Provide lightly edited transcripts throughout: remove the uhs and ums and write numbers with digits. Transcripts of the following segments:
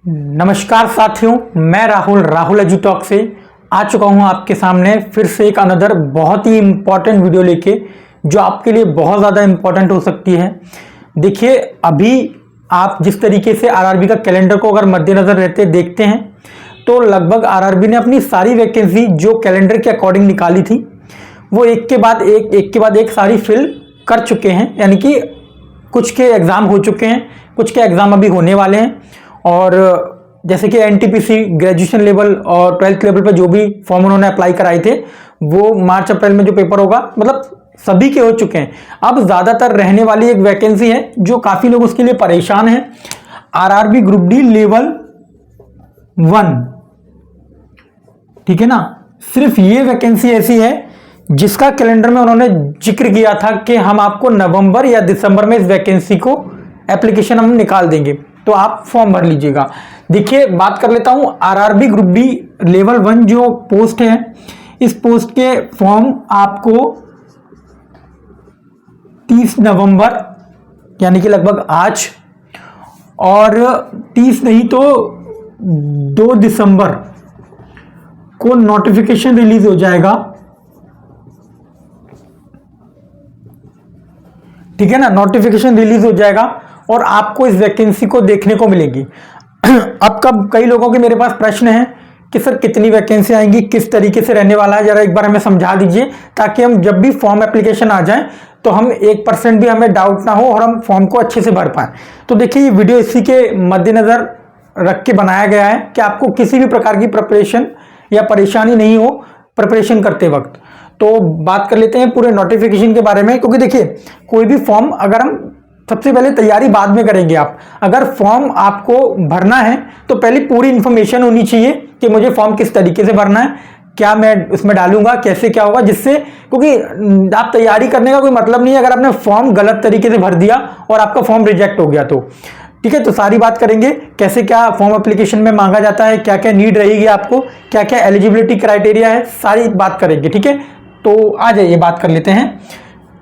नमस्कार साथियों, मैं राहुल एजुटॉक से आ चुका हूं आपके सामने फिर से एक अनदर बहुत ही इम्पॉर्टेंट वीडियो लेके, जो आपके लिए बहुत ज़्यादा इम्पॉर्टेंट हो सकती है। देखिए, अभी आप जिस तरीके से आरआरबी का कैलेंडर को अगर मद्देनज़र रहते देखते हैं तो लगभग आरआरबी ने अपनी सारी वैकेंसी जो कैलेंडर के अकॉर्डिंग निकाली थी वो एक के बाद एक सारी फिल कर चुके हैं। यानी कि कुछ के एग्ज़ाम हो चुके हैं, कुछ के एग्ज़ाम अभी होने वाले हैं। और जैसे कि एनटीपीसी ग्रेजुएशन लेवल और 12th लेवल पर जो भी फॉर्म उन्होंने अप्लाई कराए थे वो मार्च अप्रैल में जो पेपर होगा, मतलब सभी के हो चुके हैं। अब ज़्यादातर रहने वाली एक वैकेंसी है जो काफ़ी लोग उसके लिए परेशान हैं, आरआरबी ग्रुप डी लेवल 1। ठीक है ना, सिर्फ ये वैकेंसी ऐसी है जिसका कैलेंडर में उन्होंने जिक्र किया था कि हम आपको नवंबर या दिसंबर में इस वैकेंसी को एप्लीकेशन हम निकाल देंगे, तो आप फॉर्म भर लीजिएगा। देखिए, बात कर लेता हूं आरआरबी ग्रुप डी लेवल 1 जो पोस्ट है, इस पोस्ट के फॉर्म आपको 30 नवंबर यानी कि लगभग आज, और 30 नहीं तो 2 दिसंबर को नोटिफिकेशन रिलीज हो जाएगा। ठीक है ना, नोटिफिकेशन रिलीज हो जाएगा और आपको इस वैकेंसी को देखने को मिलेगी। अब कई लोगों के मेरे पास प्रश्न है कि सर कितनी वैकेंसी आएंगी, किस तरीके से रहने वाला है, जरा एक बार हमें समझा दीजिए ताकि हम जब भी फॉर्म एप्लीकेशन आ जाए तो हम 1% भी हमें डाउट ना हो और हम फॉर्म को अच्छे से भर पाएं। तो देखिए, ये वीडियो इसी के मद्देनजर रख के बनाया गया है कि आपको किसी भी प्रकार की प्रिपरेशन या परेशानी नहीं हो प्रिपरेशन करते वक्त। तो बात कर लेते हैं पूरे नोटिफिकेशन के बारे में, क्योंकि देखिए कोई भी फॉर्म अगर हम सबसे पहले तैयारी बाद में करेंगे। आप अगर फॉर्म आपको भरना है तो पहले पूरी इंफॉर्मेशन होनी चाहिए कि मुझे फॉर्म किस तरीके से भरना है, क्या मैं उसमें डालूंगा, कैसे क्या होगा, जिससे क्योंकि आप तैयारी करने का कोई मतलब नहीं है अगर आपने फॉर्म गलत तरीके से भर दिया और आपका फॉर्म रिजेक्ट हो गया तो। ठीक है, तो सारी बात करेंगे कैसे क्या फॉर्म एप्लीकेशन में मांगा जाता है, क्या क्या नीड रहेगी आपको, क्या क्या एलिजिबिलिटी क्राइटेरिया है, सारी बात करेंगे। ठीक है, तो आ जाइए बात कर लेते हैं।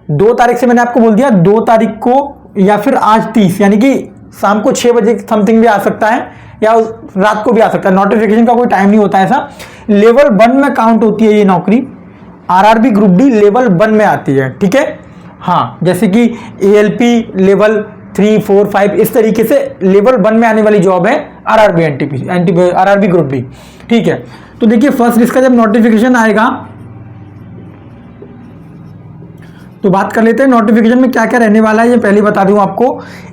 2 तारीख से मैंने आपको बोल दिया, 2 तारीख को या फिर आज 30 यानी कि शाम को 6 बजे समथिंग भी आ सकता है या रात को भी आ सकता है। नोटिफिकेशन का कोई टाइम नहीं होता ऐसा। लेवल 1 में काउंट होती है ये नौकरी, आरआरबी ग्रुप डी लेवल 1 में आती है। ठीक है, हाँ, जैसे कि एएलपी लेवल 3, 4, 5 इस तरीके से लेवल 1 में आने वाली जॉब है आरआरबी ग्रुप डी। ठीक है, तो देखिए फर्स्ट इसका जब नोटिफिकेशन आएगा तो बात कर लेते हैं नोटिफिकेशन में क्या क्या रहने वाला है। ये पहले बता दूं आपको,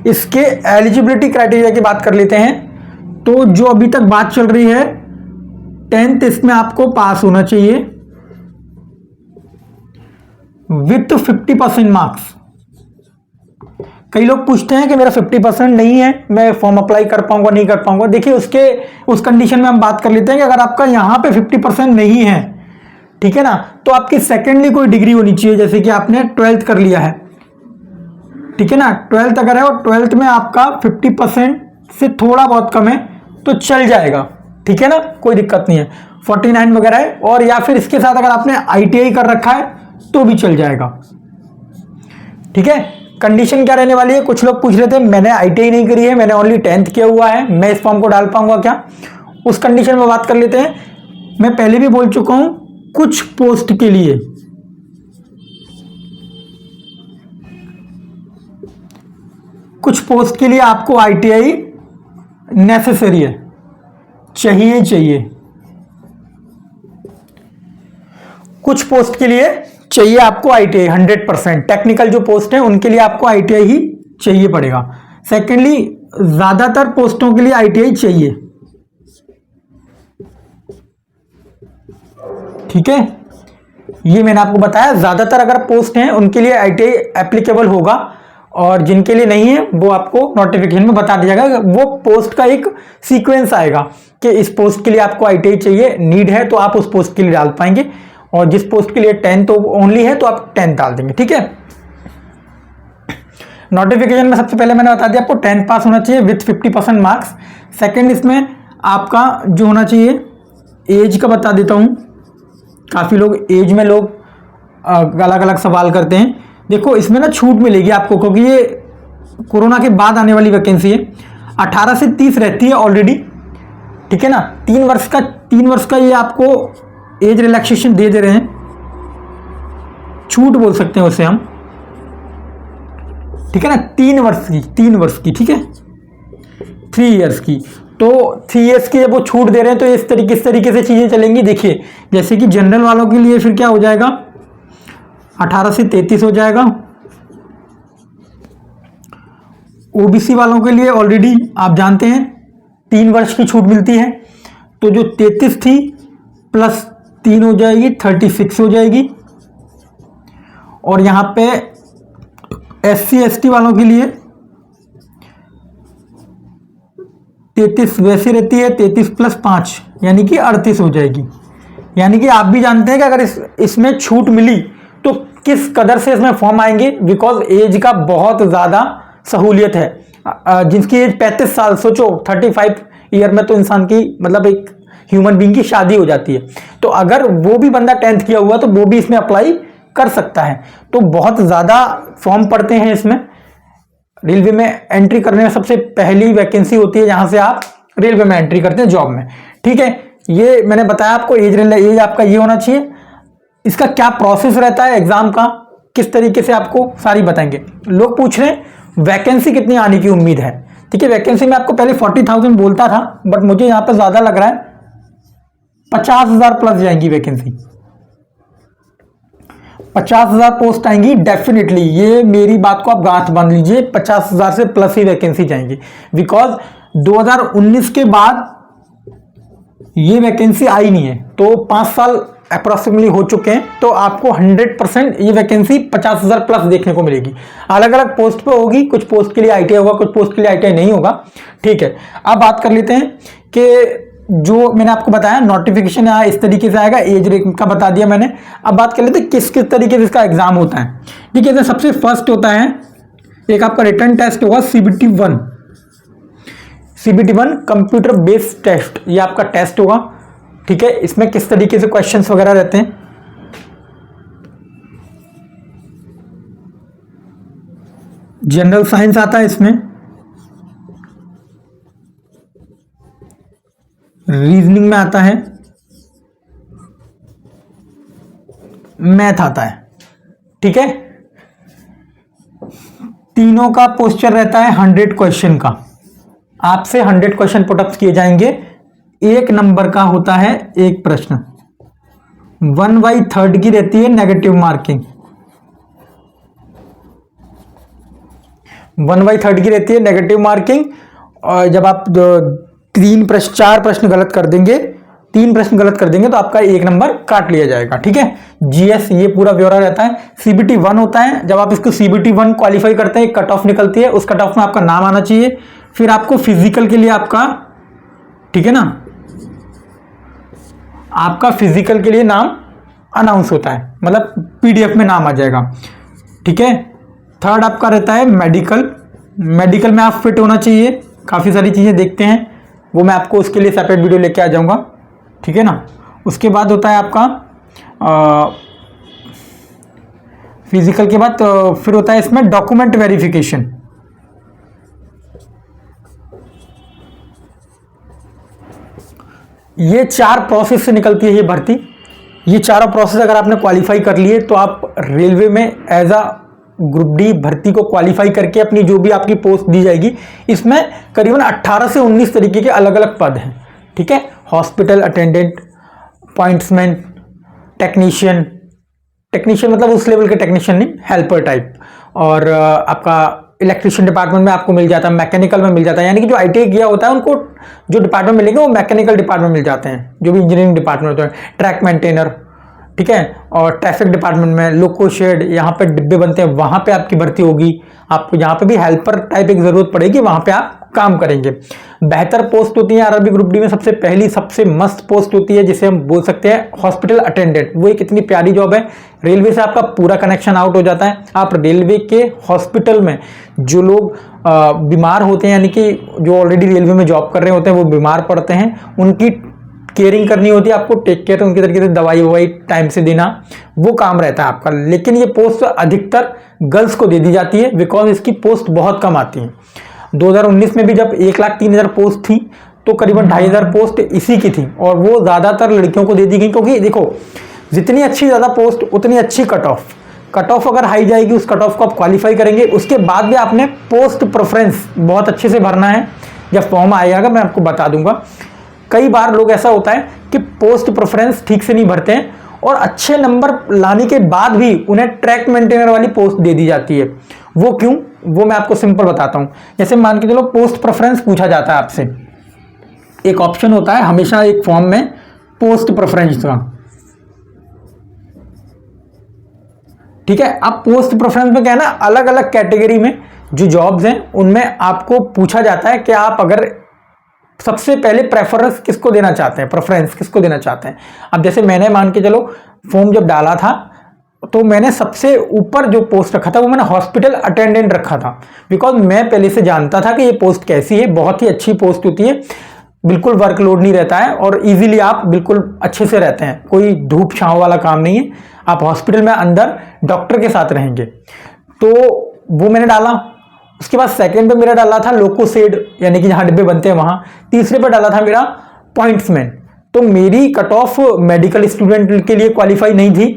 इसके एलिजिबिलिटी क्राइटेरिया की बात कर लेते हैं। तो जो अभी तक बात चल रही है 10th इसमें आपको पास होना चाहिए विथ 50% मार्क्स। कई लोग पूछते हैं कि मेरा 50% नहीं है, मैं फॉर्म अप्लाई कर पाऊंगा नहीं कर पाऊंगा। देखिए उस कंडीशन में हम बात कर लेते हैं कि अगर आपका यहां पे 50% नहीं है, ठीक है ना, तो आपकी सेकेंडली कोई डिग्री होनी चाहिए, जैसे कि आपने 12th कर लिया है। ठीक है ना, 12th अगर है और 12th में आपका 50% से थोड़ा बहुत कम है तो चल जाएगा। ठीक है ना, कोई दिक्कत नहीं है, 49 वगैरह है। और या फिर इसके साथ अगर आपने आईटीआई कर रखा है तो भी चल जाएगा। ठीक है, कंडीशन क्या रहने वाली है, कुछ लोग पूछ रहे थे मैंने आईटीआई नहीं करी है, मैंने ओनली 10th किया हुआ है, मैं इस फॉर्म को डाल पाऊंगा क्या। उस कंडीशन में बात कर लेते हैं। मैं पहले भी बोल चुका हूं, कुछ पोस्ट के लिए आपको आईटीआई नेसेसरी है, चाहिए। कुछ पोस्ट के लिए चाहिए आपको आईटीआई 100%। टेक्निकल जो पोस्ट है उनके लिए आपको आईटीआई ही चाहिए पड़ेगा। सेकेंडली, ज्यादातर पोस्टों के लिए आईटीआई चाहिए। ठीक है, ये मैंने आपको बताया, ज्यादातर अगर पोस्ट हैं उनके लिए आईटीआई एप्लीकेबल होगा और जिनके लिए नहीं है वो आपको नोटिफिकेशन में बता दिया जाएगा। वो पोस्ट का एक सीक्वेंस आएगा कि इस पोस्ट के लिए आपको आईटीआई चाहिए, नीड है तो आप उस पोस्ट के लिए डाल पाएंगे, और जिस पोस्ट के लिए 10th ओनली है तो आप 10th डाल देंगे। ठीक है, नोटिफिकेशन में सबसे पहले मैंने बता दिया आपको 10th पास होना चाहिए विथ 50% मार्क्स। सेकेंड, इसमें आपका जो होना चाहिए एज का बता देता हूं। काफ़ी लोग एज में अलग अलग सवाल करते हैं। देखो, इसमें ना छूट मिलेगी आपको, क्योंकि ये कोरोना के बाद आने वाली वैकेंसी है। 18 से 30 रहती है ऑलरेडी, ठीक है ना। 3 वर्ष का ये आपको एज रिलैक्सेशन दे रहे हैं, छूट बोल सकते हैं उसे हम, ठीक है ना। 3 वर्ष की, ठीक है, 3 इयर्स की। तो 3 इयर्स की जब वो छूट दे रहे हैं तो इस तरीके से चीजें चलेंगी। देखिए जैसे कि जनरल वालों के लिए फिर क्या हो जाएगा, 18 से 33 हो जाएगा। ओबीसी वालों के लिए ऑलरेडी आप जानते हैं 3 वर्ष की छूट मिलती है, तो जो 33 थी प्लस 3 हो जाएगी, 36 हो जाएगी। और यहां पे SC ST वालों के लिए 33 वैसे रहती है, 33 प्लस 5 यानी कि 38 हो जाएगी। यानी कि आप भी जानते हैं कि अगर इसमें छूट मिली तो किस कदर से इसमें फॉर्म आएंगे, बिकॉज एज का बहुत ज़्यादा सहूलियत है। जिसकी एज 35 साल, सोचो 35 ईयर में तो इंसान की मतलब एक ह्यूमन बीइंग की शादी हो जाती है। तो अगर वो भी बंदा 10th किया हुआ तो वो भी इसमें अप्लाई कर सकता है। तो बहुत ज़्यादा फॉर्म पड़ते हैं इसमें। रेलवे में एंट्री करने में सबसे पहली वैकेंसी होती है जहां से आप रेलवे में एंट्री करते हैं जॉब में, ठीक है। ये मैंने बताया आपको, एज आपका ये होना चाहिए। इसका क्या प्रोसेस रहता है एग्जाम का, किस तरीके से आपको सारी बताएंगे। लोग पूछ रहे हैं वैकेंसी कितनी आने की उम्मीद है, ठीक है। वैकेंसी में आपको पहले 40,000 बोलता था, बट मुझे यहां पर ज्यादा लग रहा है 50,000 प्लस जाएंगी वैकेंसी। 50,000 पोस्ट आएंगी डेफिनेटली, ये मेरी बात को आप गांठ बांध लीजिए। 50,000 से प्लस ही वैकेंसी जाएंगी, बिकॉज 2019 के बाद ये वैकेंसी आई नहीं है, तो 5 साल अप्रोक्सीमेटली हो चुके हैं। तो आपको 100% ये वैकेंसी 50,000 प्लस देखने को मिलेगी। अलग अलग पोस्ट पे होगी, कुछ पोस्ट के लिए ITI होगा, कुछ पोस्ट के लिए ITI नहीं होगा, ठीक है। अब बात कर लेते हैं कि जो मैंने आपको बताया नोटिफिकेशन इस तरीके से आएगा, एज रेट का बता दिया मैंने। अब बात कर लेते हैं किस किस तरीके से इसका एग्जाम होता है, ठीक है। सबसे फर्स्ट होता है एक आपका रिटन टेस्ट होगा CBT1 कंप्यूटर बेस्ड टेस्ट, ये आपका टेस्ट होगा, ठीक है। इसमें किस तरीके से क्वेश्चंस वगैरह रहते हैं, जनरल साइंस आता है इसमें, रीजनिंग में आता है, मैथ आता है, ठीक है। तीनों का पोस्चर रहता है 100 क्वेश्चन का। आपसे 100 क्वेश्चन पुटअप्स किए जाएंगे। 1 नंबर का होता है एक प्रश्न, 1/3 की रहती है नेगेटिव मार्किंग, 1/3 की रहती है नेगेटिव मार्किंग। और जब आप 4 प्रश्न गलत कर देंगे, 3 प्रश्न गलत कर देंगे तो आपका 1 नंबर काट लिया जाएगा, ठीक है। GS ये पूरा ब्यौरा रहता है। CBT1 होता है, जब आप इसको CBT1 क्वालिफाई करते हैं, कट ऑफ निकलती है, उस कट ऑफ में आपका नाम आना चाहिए। फिर आपको फिजिकल के लिए आपका, ठीक है ना, आपका फिजिकल के लिए नाम अनाउंस होता है, मतलब PDF में नाम आ जाएगा, ठीक है। थर्ड आपका रहता है मेडिकल में आप फिट होना चाहिए। काफ़ी सारी चीज़ें देखते हैं, वो मैं आपको उसके लिए सेपरेट वीडियो लेके आ जाऊंगा, ठीक है ना। उसके बाद होता है आपका फिजिकल के बाद फिर होता है इसमें डॉक्यूमेंट वेरिफिकेशन। ये 4 प्रोसेस से निकलती है ये भर्ती। ये चारों प्रोसेस अगर आपने क्वालिफाई कर लिए तो आप रेलवे में एज अ ग्रुप डी भर्ती को क्वालिफाई करके अपनी जो भी आपकी पोस्ट दी जाएगी, इसमें करीबन 18 से 19 तरीके के अलग अलग पद हैं, ठीक है। हॉस्पिटल अटेंडेंट, पॉइंट्समैन, टेक्नीशियन मतलब उस लेवल के टेक्नीशियन नहीं, हेल्पर टाइप। और आपका इलेक्ट्रिशियन डिपार्टमेंट में आपको मिल जाता है, मैकेनिकल में मिल जाता है, यानी कि जो ITI किया होता है उनको जो डिपार्टमेंट मिलेंगे वो मैकेनिकल डिपार्टमेंट मिल जाते हैं, जो भी इंजीनियरिंग डिपार्टमेंट होता है, ट्रैक मेंटेनर, ठीक है। और ट्रैफिक डिपार्टमेंट में लोको शेड, यहाँ पे डिब्बे बनते हैं, वहाँ पे आपकी भर्ती होगी। आपको यहाँ पे भी हेल्पर टाइप एक जरूरत पड़ेगी, वहाँ पे आप काम करेंगे। बेहतर पोस्ट होती है आरआरबी ग्रुप डी में, सबसे मस्त पोस्ट होती है जिसे हम बोल सकते हैं हॉस्पिटल अटेंडेंट। वो एक इतनी प्यारी जॉब है, रेलवे से आपका पूरा कनेक्शन आउट हो जाता है। आप रेलवे के हॉस्पिटल में जो लोग बीमार होते हैं, यानी कि जो ऑलरेडी रेलवे में जॉब कर रहे होते हैं, वो बीमार पड़ते हैं, उनकी केयरिंग करनी होती है, आपको टेक केयर उनके तरीके से दवाई ववाई टाइम से देना, वो काम रहता है आपका। लेकिन ये पोस्ट अधिकतर गर्ल्स को दे दी जाती है, बिकॉज इसकी पोस्ट बहुत कम आती है। 2019 में भी जब 1,03,000 पोस्ट थी तो करीबन 2500 पोस्ट इसी की थी और वो ज़्यादातर लड़कियों को दे दी गई, क्योंकि देखो जितनी अच्छी ज़्यादा पोस्ट उतनी अच्छी कट ऑफ अगर हाई जाएगी उस कट ऑफ को आप क्वालिफाई करेंगे। उसके बाद भी आपने पोस्ट प्रेफरेंस बहुत अच्छे से भरना है। जब फॉर्म आएगा मैं आपको बता दूंगा। कई बार लोग ऐसा होता है कि पोस्ट प्रेफरेंस ठीक से नहीं भरते हैं और अच्छे नंबर लाने के बाद भी उन्हें ट्रैक मेंटेनर वाली पोस्ट दे दी जाती है। वो क्यों, वो मैं आपको सिंपल बताता हूं। जैसे मान के चलो पोस्ट प्रेफरेंस पूछा जाता है आपसे, एक ऑप्शन होता है हमेशा एक फॉर्म में पोस्ट प्रेफरेंस का, ठीक है। अब पोस्ट प्रेफरेंस में क्या है ना, अलग अलग कैटेगरी में जो जॉब्स हैं उनमें आपको पूछा जाता है कि आप अगर सबसे पहले प्रेफरेंस किसको देना चाहते हैं, प्रेफरेंस किसको देना चाहते हैं। अब जैसे मैंने मान के चलो फॉर्म जब डाला था तो मैंने सबसे ऊपर जो पोस्ट रखा था वो मैंने हॉस्पिटल अटेंडेंट रखा था, बिकॉज मैं पहले से जानता था कि ये पोस्ट कैसी है। बहुत ही अच्छी पोस्ट होती है, बिल्कुल वर्कलोड नहीं रहता है और इजीली आप बिल्कुल अच्छे से रहते हैं, कोई धूप छांव वाला काम नहीं है। आप हॉस्पिटल में अंदर डॉक्टर के साथ रहेंगे, तो वो मैंने डाला। उसके बाद सेकंड पे मेरा डाला था लोकोसेड, यानी कि जहां डिब्बे बनते हैं वहां। तीसरे पे डाला था मेरा पॉइंट्समैन। तो मेरी कट ऑफ मेडिकल स्टूडेंट के लिए क्वालिफाई नहीं थी,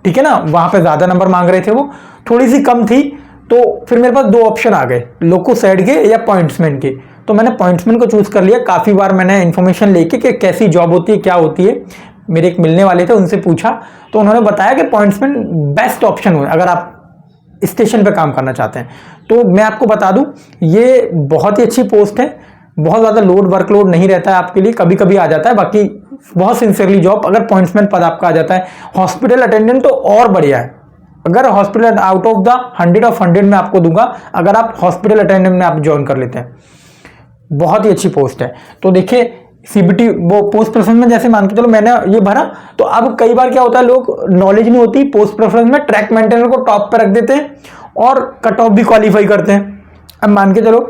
ठीक है ना, वहां पे ज्यादा नंबर मांग रहे थे, वो थोड़ी सी कम थी। तो फिर मेरे पास दो ऑप्शन आ गए, लोकोसेड के या पॉइंट्समैन के। तो मैंने पॉइंट्समैन को चूज कर लिया। काफी बार मैंने इन्फॉर्मेशन लेके कि कैसी जॉब होती है, क्या होती है, मेरे एक मिलने वाले थे उनसे पूछा तो उन्होंने बताया कि पॉइंट्समैन बेस्ट ऑप्शन हो अगर आप स्टेशन पे काम करना चाहते हैं। तो मैं आपको बता दूं ये बहुत ही अच्छी पोस्ट है, बहुत ज़्यादा वर्कलोड नहीं रहता है आपके लिए, कभी कभी आ जाता है, बाकी बहुत सिंसियरली जॉब अगर पॉइंट्समैन पद आपका आ जाता है। हॉस्पिटल अटेंडेंट तो और बढ़िया है। अगर hospital out of the 100 of 100 में आपको दूंगा अगर आप हॉस्पिटल अटेंडेंट में आप ज्वाइन कर लेते हैं, बहुत ही अच्छी पोस्ट है। तो देखिए सीबीटी वो पोस्ट प्रेफरेंस में जैसे मान के चलो मैंने ये भरा, तो अब कई बार क्या होता है लोग नॉलेज नहीं होती, पोस्ट प्रेफरेंस में ट्रैक मेंटेनर को टॉप पे रख देते हैं और कट ऑफ भी क्वालिफाई करते हैं। अब मान के चलो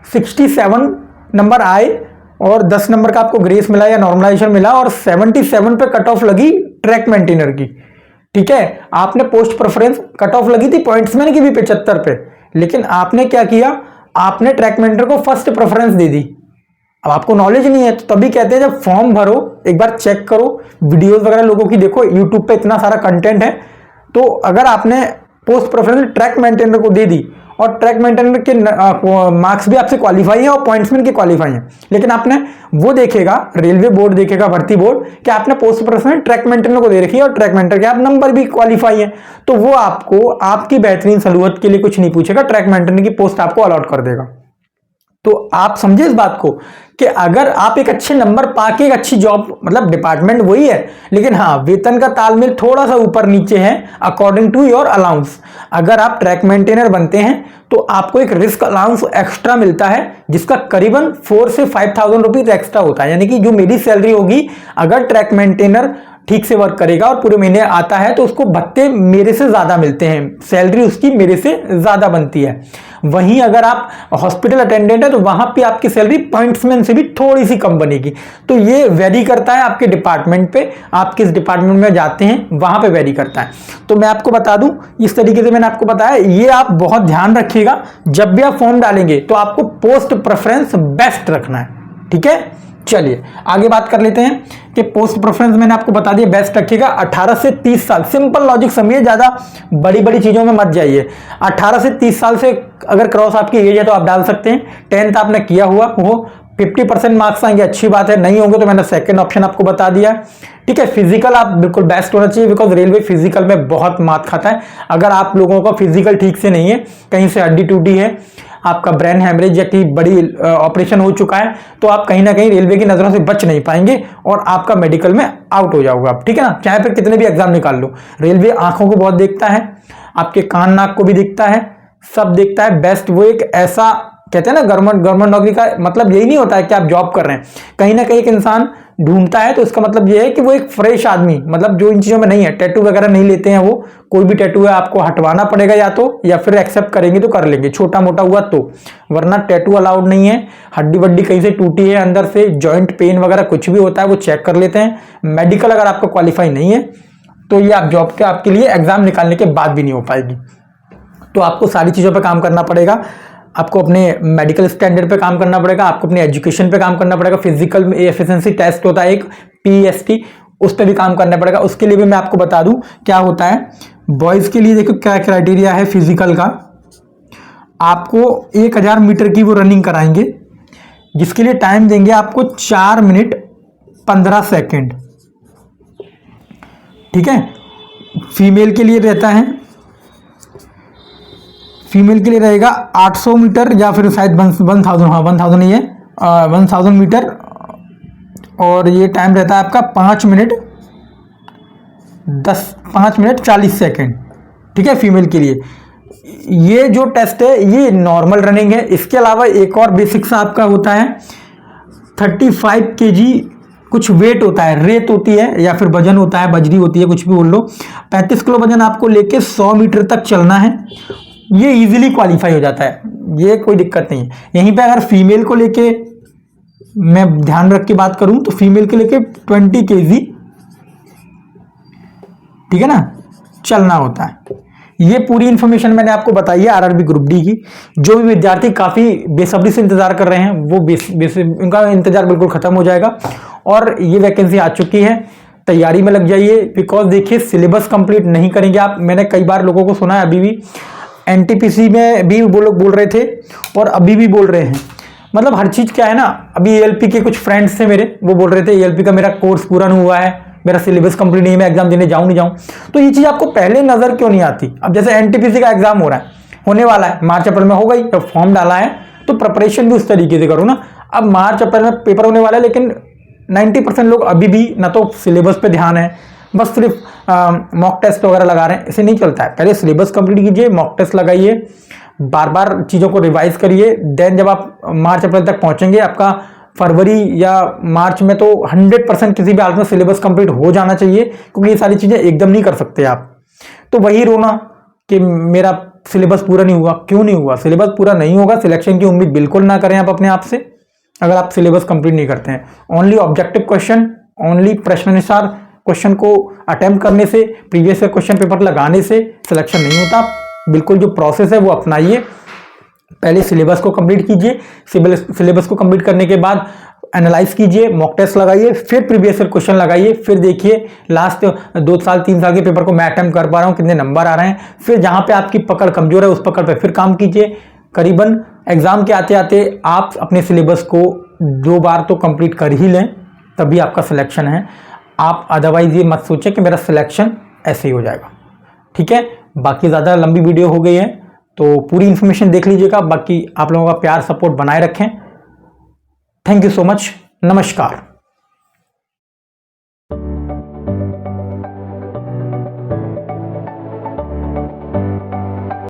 67 नंबर आए और 10 नंबर का आपको ग्रेस मिला या नॉर्मलाइजेशन मिला और 77 पे कट ऑफ लगी ट्रैक मेंटेनर की, ठीक है। आपने पोस्ट प्रेफरेंस कट ऑफ लगी थी पॉइंट्समैन की भी 75 पे, लेकिन आपने क्या किया, आपने ट्रैक मेंटेनर को फर्स्ट प्रेफरेंस दे दी। अब आपको नॉलेज नहीं है तो तभी कहते हैं जब फॉर्म भरो एक बार चेक करो, वीडियोस वगैरह लोगों की देखो, यूट्यूब पे इतना सारा कंटेंट है। तो अगर आपने पोस्ट प्रेफरेंस ट्रैक मेंटेनर को दे दी और ट्रैक मेंटेनर के मार्क्स भी आपसे क्वालिफाई है और पॉइंट्समैन के क्वालिफाई है, लेकिन आपने वो देखेगा, रेलवे बोर्ड देखेगा, भर्ती बोर्ड, कि आपने पोस्ट प्रेफरेंस ट्रैक मेंटेनर को दे रखी है और ट्रैक मेंटेनर के आप नंबर भी क्वालिफाई है, तो वो आपको आपकी बेहतरीन सलूहत के लिए कुछ नहीं पूछेगा, ट्रैक मेंटेनर की पोस्ट आपको अलॉट कर देगा। तो आप समझे इस बात को कि अगर आप एक अच्छे नंबर पाके एक अच्छी जॉब, मतलब डिपार्टमेंट वही है लेकिन हाँ वेतन का तालमेल थोड़ा सा ऊपर नीचे है अकॉर्डिंग टू योर अलाउंस। अगर आप ट्रैक मेंटेनर बनते हैं तो आपको एक रिस्क अलाउंस एक्स्ट्रा मिलता है जिसका करीबन 4 से 5,000 रुपीज एक्स्ट्रा होता है। यानी कि जो मेरी सैलरी होगी अगर ट्रैक मेंटेनर ठीक से वर्क करेगा और पूरे महीने आता है तो उसको भत्ते मेरे से ज्यादा मिलते हैं, सैलरी उसकी मेरे से ज्यादा बनती है। वहीं अगर आप हॉस्पिटल अटेंडेंट है तो वहां पे आपकी सैलरी पॉइंट्समैन से भी थोड़ी सी कम बनेगी। तो ये वेरी करता है आपके डिपार्टमेंट पे, आप किस डिपार्टमेंट में जाते हैं वहां पे वेरी करता है। तो मैं आपको बता दूं इस तरीके से मैंने आपको बताया, ये आप बहुत ध्यान रखिएगा जब भी आप फॉर्म डालेंगे तो आपको पोस्ट प्रेफरेंस बेस्ट रखना है, ठीक है। चलिए आगे बात कर लेते हैं कि पोस्ट प्रेफरेंस मैंने आपको बता दिया बेस्ट रखिएगा। 18 से 30 साल, सिंपल लॉजिक समझिए, ज्यादा बड़ी बड़ी चीजों में मत जाइए। 18 से 30 साल से अगर क्रॉस आपकी एज है तो आप डाल सकते हैं। 10th आपने किया हुआ हो, 50% मार्क्स आएंगे, अच्छी बात है। नहीं होंगे तो मैंने सेकंड ऑप्शन आपको बता दिया, ठीक है। फिजिकल आप बिल्कुल बेस्ट होना चाहिए बिकॉज रेलवे फिजिकल में बहुत मात खाता है। अगर आप लोगों का फिजिकल ठीक से नहीं है, कहीं से हड्डी टूटी है, आपका ब्रेन हैमरेज या की बड़ी ऑपरेशन हो चुका है, तो आप कहीं ना कहीं रेलवे की नजरों से बच नहीं पाएंगे और आपका मेडिकल में आउट हो जाओगे आप, ठीक है ना। चाहे फिर कितने भी एग्जाम निकाल लो, रेलवे आंखों को बहुत देखता है, आपके कान नाक को भी देखता है, सब देखता है। बेस्ट वो एक ऐसा कहते हैं ना, गवर्नमेंट नौकरी का मतलब यही नहीं होता है कि आप जॉब कर रहे हैं, कहीं ना कहीं एक इंसान ढूंढता है तो इसका मतलब ये है कि वो एक फ्रेश आदमी, मतलब जो इन चीजों में नहीं है, टैटू वगैरह नहीं लेते हैं वो, कोई भी टैटू है आपको हटवाना पड़ेगा या फिर एक्सेप्ट करेंगे तो कर लेंगे, छोटा मोटा हुआ तो, वरना टैटू अलाउड नहीं है। हड्डी वड्डी कहीं से टूटी है अंदर से, जॉइंट पेन वगैरह कुछ भी होता है वो चेक कर लेते हैं। मेडिकल अगर आपको क्वालिफाई नहीं है तो ये आप जॉब के आपके लिए एग्जाम निकालने के बाद भी नहीं हो पाएगी। तो आपको सारी चीजों पर काम करना पड़ेगा। आपको अपने मेडिकल स्टैंडर्ड पे काम करना पड़ेगा, आपको अपने एजुकेशन पे काम करना पड़ेगा, फिजिकल एफिशिएंसी टेस्ट होता है एक PEST, उस पर भी काम करना पड़ेगा। उसके लिए भी मैं आपको बता दूं क्या होता है। बॉयज़ के लिए देखो क्या क्राइटेरिया है फिजिकल का, आपको 1000 मीटर की वो रनिंग कराएंगे, जिसके लिए टाइम देंगे आपको 4 मिनट 15 सेकेंड, ठीक है। फीमेल के लिए रहता है, फीमेल के लिए रहेगा 800 मीटर या फिर शायद 1000, हाँ 1000 नहीं है, 1000 मीटर, और ये टाइम रहता है आपका 5 मिनट 40 सेकेंड, ठीक है फीमेल के लिए। ये जो टेस्ट है ये नॉर्मल रनिंग है। इसके अलावा एक और बेसिक्स आपका होता है 35 kg कुछ वेट होता है, रेत होती है या फिर वजन होता है, बजरी होती है, कुछ भी बोल लो। 35 किलो वजन आपको लेके 100 मीटर तक चलना है। ये इजीली क्वालिफाई हो जाता है, ये कोई दिक्कत नहीं है। यहीं पे अगर फीमेल को लेके मैं ध्यान रख के बात करूं तो फीमेल के लेके 20 kg, ठीक है ना, चलना होता है। ये पूरी इन्फॉर्मेशन मैंने आपको बताई है RRB ग्रुप डी की। जो भी विद्यार्थी काफ़ी बेसब्री से इंतजार कर रहे हैं वो उनका इंतजार बिल्कुल खत्म हो जाएगा और ये वैकेंसी आ चुकी है, तैयारी में लग जाइए। बिकॉज देखिए सिलेबस कंप्लीट नहीं करेंगे आप, मैंने कई बार लोगों को सुना है, अभी भी NTPC में भी वो लोग बोल रहे थे और अभी भी बोल रहे हैं। मतलब हर चीज़ क्या है ना, अभी ALP के कुछ फ्रेंड्स थे मेरे, वो बोल रहे थे ALP का मेरा कोर्स पूरा नहीं हुआ है, मेरा सिलेबस कंप्लीट नहीं है, मैं एग्जाम देने जाऊं नहीं जाऊं। तो ये चीज़ आपको पहले नज़र क्यों नहीं आती। अब जैसे NTPC का एग्जाम हो रहा है, होने वाला है, मार्च अप्रैल में होगा ही, जब फॉर्म डाला है तो प्रिपरेशन भी उस तरीके से करो ना। अब मार्च अप्रैल में पेपर होने वाला है, लेकिन 90% लोग अभी भी ना तो सिलेबस पे ध्यान है, बस सिर्फ मॉक टेस्ट वगैरह लगा रहे हैं। ऐसे नहीं चलता है, पहले सिलेबस कंप्लीट कीजिए, मॉक टेस्ट लगाइए, बार बार चीज़ों को रिवाइज करिए। देन जब आप मार्च अप्रैल तक पहुंचेंगे, आपका फरवरी या मार्च में तो 100% किसी भी हालत में सिलेबस कंप्लीट हो जाना चाहिए, क्योंकि ये सारी चीज़ें एकदम नहीं कर सकते आप। तो वही रोना कि मेरा सिलेबस पूरा नहीं हुआ, क्यों नहीं हुआ। सिलेबस पूरा नहीं होगा, सिलेक्शन की उम्मीद बिल्कुल ना करें आप अपने आप से, अगर आप सिलेबस कंप्लीट नहीं करते हैं। ओनली ऑब्जेक्टिव क्वेश्चन, ओनली प्रश्नानुसार क्वेश्चन को अटेम्प्ट करने से, प्रीवियस क्वेश्चन पेपर लगाने से सिलेक्शन नहीं होता। बिल्कुल जो प्रोसेस है वो अपनाइए। पहले सिलेबस को कंप्लीट कीजिए, सिलेबस को कंप्लीट करने के बाद एनालाइज कीजिए, मॉक टेस्ट लगाइए, फिर प्रीवियस क्वेश्चन लगाइए, फिर देखिए लास्ट 2 साल 3 साल के पेपर को मैं अटेम्प्ट कर पा रहा हूँ, कितने नंबर आ रहे हैं। फिर जहाँ पे आपकी पकड़ कमजोर है उस पकड़ पे फिर काम कीजिए। करीबन एग्जाम के आते आते आप अपने सिलेबस को 2 बार तो कंप्लीट कर ही लें, तभी आपका सिलेक्शन है। आप अदरवाइज ये मत सोचें कि मेरा सिलेक्शन ऐसे ही हो जाएगा, ठीक है। बाकी ज़्यादा लंबी वीडियो हो गई है तो पूरी इन्फॉर्मेशन देख लीजिएगा। बाकी आप लोगों का प्यार सपोर्ट बनाए रखें। थैंक यू सो मच, नमस्कार।